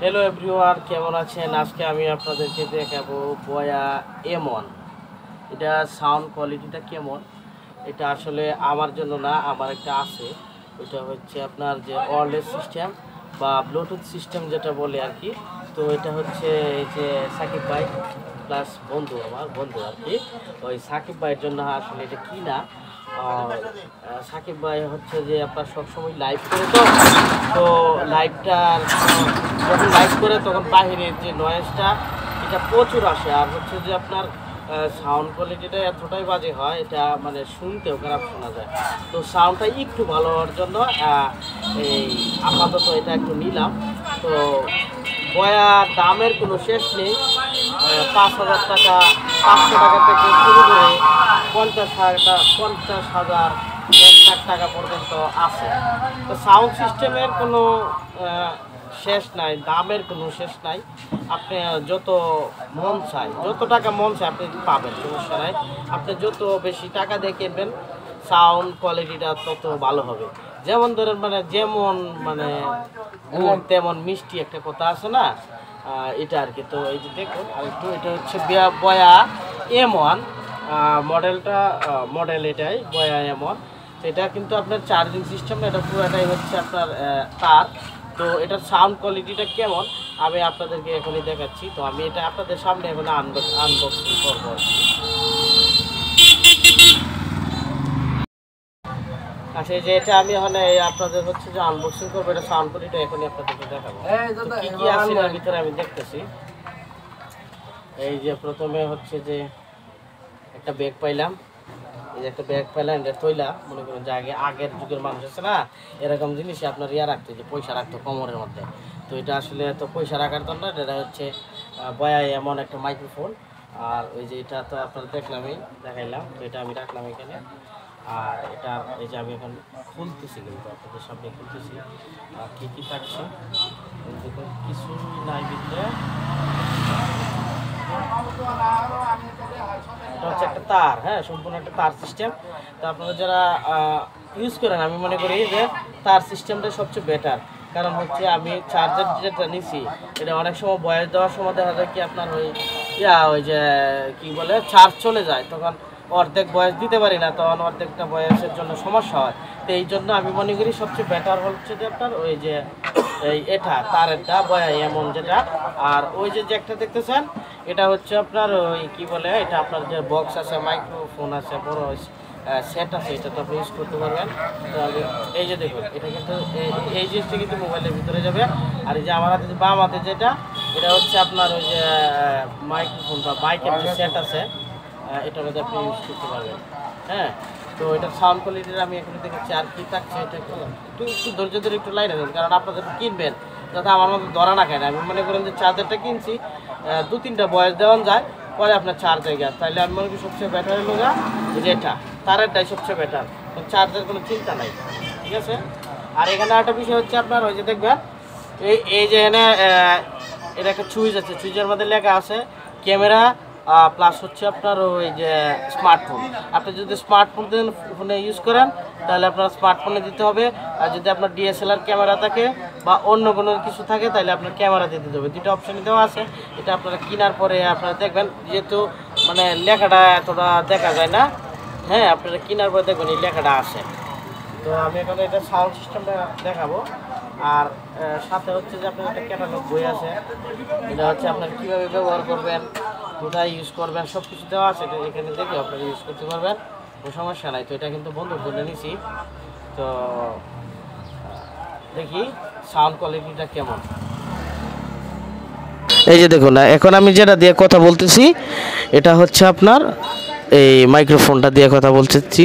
Hello everyone, কেমন আছেন? আজকে আমি আপনাদেরকে দেখাবো বয়া M1। এটা সাউন্ড কোয়ালিটিটা কেমন, এটা আসলে আমার জন্য না, আমার একটা আছে। ওইটা হচ্ছে আপনার যে ওয়্যারলেস সিস্টেম বা ব্লুটুথ সিস্টেম যেটা বলে আর কি। তো এটা হচ্ছে এই যে সাকিব ভাই প্লাস বন্ধু, আমার বন্ধু আর কি, ওই সাকিব ভাইয়ের জন্য আসলে এটা কিনা। সাকিব ভাই হচ্ছে যে আপনার সবসময় লাইভ করে, তো লাইভটার যখন লাইভ করে তখন বাহিরের যে নয়েজটা এটা প্রচুর আসে, আর হচ্ছে যে আপনার সাউন্ড কোয়ালিটিটা এতটাই বাজে হয়, এটা মানে শুনতেও খারাপ শোনা যায়। তো সাউন্ডটা একটু ভালো হওয়ার জন্য এই আপাতত এটা একটু নিলাম। তো বয়া দামের কোনো শেষ নেই, 5,000 টাকা, 500 টাকা থেকে শুরু করে 50,000, 1,00,000 টাকা পর্যন্ত আছে। তো সাউন্ড সিস্টেমের কোনো শেষ নাই, দামের কোনো শেষ নাই। আপনি যত মন চায়, যত টাকা মন চায় আপনি পাবেন, সমস্যা নাই। আপনি যত বেশি টাকা দিয়ে কিনবেন সাউন্ড কোয়ালিটিটা তত ভালো হবে। যেমন ধরেন যেমন তেমন মিষ্টি একটা কথা আছে না, এটা আর কি। তো এই যে দেখুন আর একটু, এটা হচ্ছে বয়া M1 মডেল এটাই বয়া M1। তো এটা কিন্তু আপনার চার্জিং সিস্টেম না, এটা পুরোটাই হচ্ছে আপনার তার। তো এটার সাউন্ড কোয়ালিটিটা কেমন আমি আপনাদেরকে এখনই দেখাচ্ছি। তো আমি এটা আপনাদের সামনে এখন আনবক্সিং করবো। আচ্ছা, এই যে এটা আমি এখন আপনাদের হচ্ছে যে আনবক্সিং করবো, এটা সাউন্ড কোয়ালিটি এখনই আপনাদেরকে দেখাবো কি কি আছে এর ভিতরে আমি দেখতেছি। এই যে প্রথমে হচ্ছে যে একটা ব্যাগ পাইলাম, এই যে একটা ব্যাগ পাইলাম, এটা তৈলা মনে করেন যে আগের যুগের মানুষ আছে না, এরকম জিনিসই আপনার রাখতো, যে পয়সা রাখতো কোমরের মধ্যে। তো এটা আসলে তো পয়সা রাখার জন্য, এটা হচ্ছে বয়া এমন একটা মাইক্রোফোন। আর ওই যে এটা তো আপনার দেখাইলাম, তো এটা আমি রাখলাম এখানে। আর এটা এই যে আমি এখন খুলতেছি, কিন্তু আপনাদের সামনে খুলতেছি আর কী কী থাকছে কিছুই নাই ভিতরে। এটা হচ্ছে একটা তার, হ্যাঁ, সম্পূর্ণ একটা তার সিস্টেম। তো আপনারা যারা ইউজ করেন, আমি মনে করি যে তার সিস্টেমটা সবচেয়ে বেটার। কারণ হচ্ছে আমি চার্জার যেটা নিছি, এটা অনেক সময় বয়স দেওয়ার সময় দেখা যায় কি আপনার ওই যে কি বলে চার্জ চলে যায়, তখন অর্ধেক বয়স দিতে পারি না, তখন অর্ধেকটা বয়সের জন্য সমস্যা হয়। তো এই জন্য আমি মনে করি সবচেয়ে বেটার হচ্ছে যে আপনার ওই যে এটা তারেরটা বয়া এমন যেটা। আর ওই যে একটা দেখতেছেন, এটা হচ্ছে আপনার ওই কি বলে, এটা আপনার যে বক্স আছে, মাইক্রোফোন আছে, বড় সেট আছে, এটা তো আপনি ইউজ করতে পারবেন। তো এই যে দেখুন, এটা কিন্তু এই জিনিসটা কিন্তু মোবাইলের ভিতরে যাবে। আর এই যে আমার হাতে বাম হাতে যেটা, এটা হচ্ছে আপনার ওই যে মাইক্রোফোন বা মাইকের যে সেট আছে, এটার মধ্যে আপনি ইউজ করতে পারবেন। হ্যাঁ, তো এটার সাউন্ড কোয়ালিটির আমি এখন দেখাচ্ছি। আর কি থাকছে এটা একটু ধৈর্য ধরে একটু লাইনে দেন, কারণ আপনাদের কিনবেন যাতে আমার মতো ধরা না খায় না। আমি মনে করেন যে চার্জারটা কিনছি, 2-3টা বয়স দেওয়া যায়, পরে আপনার চার্জ হয়ে গেছে, তাহলে আমি মনে করি সবচেয়ে বেটার হলো যে এটা তারেরটাই সবচেয়ে বেটার, চার্জের কোনো চিন্তা নাই, ঠিক আছে। আর এখানে একটা বিষয় হচ্ছে আপনার ওই যে দেখবেন এই যে এখানে এটা একটা সুইচ আছে, সুইচের মধ্যে লেখা আছে ক্যামেরা প্লাস হচ্ছে আপনার ওই যে স্মার্টফোন। আপনি যদি ফোনে ইউজ করেন তাহলে আপনার স্মার্টফোনে দিতে হবে, আর যদি আপনার DSLR ক্যামেরা থাকে বা অন্য কোনো কিছু থাকে তাহলে আপনার ক্যামেরা দিতে হবে। দুটো অপশানই দেওয়া আছে। এটা আপনারা কেনার পরে আপনারা দেখবেন, যেহেতু লেখাটা এতটা দেখা যায় না, হ্যাঁ, আপনারা কেনার পরে দেখবেন এই লেখাটা আসে। তো আমি এখন এটা সাউন্ড সিস্টেমটা দেখাবো। আর সাথে হচ্ছে যে আপনার একটা ক্যাটালগ বই আছে, এটা হচ্ছে আপনার কীভাবে ব্যবহার করবেন, কোথায় ইউজ করবেন, সব কিছু দেওয়া আছে। এটা এখানে দেখে আপনারা ইউজ করতে পারবেন, কোনো সমস্যা নাই। তো এটা কিন্তু বন্ধুর জন্য নিছি। তো দেখি সাউন্ড কোয়ালিটিটা কেমন। এই যে দেখুন, এখন আমি যেটা দিয়ে কথা বলতেছি এটা হচ্ছে আপনার এই মাইক্রোফোনটা দিয়ে কথা বলতেছি।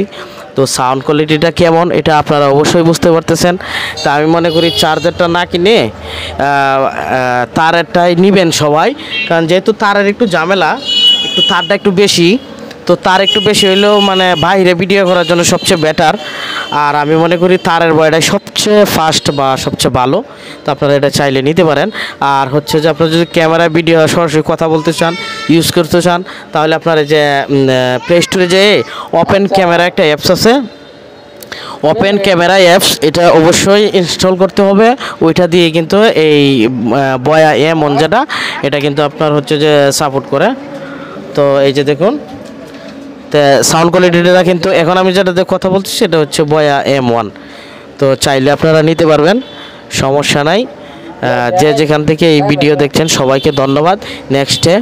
তো সাউন্ড কোয়ালিটিটা কেমন এটা আপনারা অবশ্যই বুঝতে পারতেছেন। তা আমি মনে করি চার্জারটা না কিনে তারেরটাই নেবেন সবাই, কারণ যেহেতু তারের একটু ঝামেলা, একটু তারটা একটু বেশি, তো তার একটু বেশি হইলেও বাইরে ভিডিও করার জন্য সবচেয়ে বেটার। আর আমি মনে করি তারের বয়টাই সবচেয়ে ফাস্ট বা সবচেয়ে ভালো। তো আপনারা এটা চাইলে নিতে পারেন। আর হচ্ছে যে আপনারা যদি ক্যামেরা ভিডিও সরাসরি কথা বলতে চান, ইউজ করতে চান, তাহলে আপনারা যে প্লে স্টোরে যেয়ে ওপেন ক্যামেরা একটা অ্যাপস আছে, ওপেন ক্যামেরা অ্যাপস, এটা অবশ্যই ইনস্টল করতে হবে। ওইটা দিয়ে কিন্তু এই বয়া M1 যেটা, এটা কিন্তু আপনার হচ্ছে যে সাপোর্ট করে। তো এই যে দেখুন, তো সাউন্ড কোয়ালিটিটা কিন্তু এখন আমি যেটাতে কথা বলছি সেটা হচ্ছে বয়া M1। তো চাইলে আপনারা নিতে পারবেন, সমস্যা নাই। যে যেখান থেকে এই ভিডিও দেখছেন সবাইকে ধন্যবাদ। নেক্সটে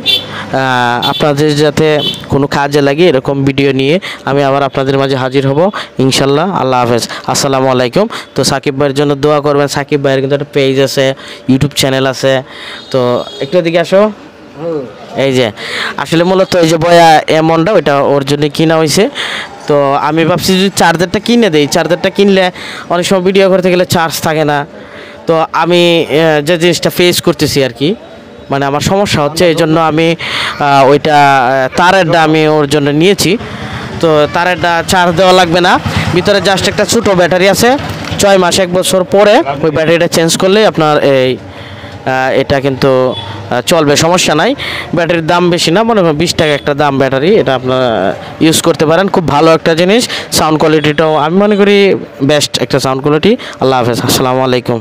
আপনাদের যাতে কোনো কাজে লাগে এরকম ভিডিও নিয়ে আমি আবার আপনাদের মাঝে হাজির হব ইনশাল্লাহ। আল্লাহ হাফেজ, আসসালামু আলাইকুম। তো সাকিব ভাইয়ের জন্য দোয়া করবেন। সাকিব ভাইয়ের কিন্তু একটা পেজ আছে, ইউটিউব চ্যানেল আছে। তো একটু এদিকে আসো। এই যে আসলে মূলত এই যে বয়া M1টা ওইটা ওর জন্য কিনা হয়েছে। তো আমি ভাবছি যদি চার্জারটা কিনে দিই, চার্জারটা কিনলে অনেক সময় ভিডিও করতে গেলে চার্জ থাকে না। তো আমি যে জিনিসটা ফেস করতেছি আর কি, মানে আমার সমস্যা হচ্ছে, এই জন্য আমি ওইটা তারেরটা আমি ওর জন্য নিয়েছি। তো তারেরটা চার্জ দেওয়া লাগবে না, ভিতরে জাস্ট একটা ছোটো ব্যাটারি আছে। 6 মাস 1 বছর পরে ওই ব্যাটারিটা চেঞ্জ করলেই আপনার এই এটা কিন্তু চলবে, সমস্যা নাই। ব্যাটারির দাম বেশি না, মনে করেন 20 টাকা একটা দাম ব্যাটারি। এটা আপনারা ইউজ করতে পারেন, খুব ভালো একটা জিনিস। সাউন্ড কোয়ালিটিটাও আমি মনে করি বেস্ট একটা সাউন্ড কোয়ালিটি। আল্লাহ হাফেজ, আসসালামু আলাইকুম।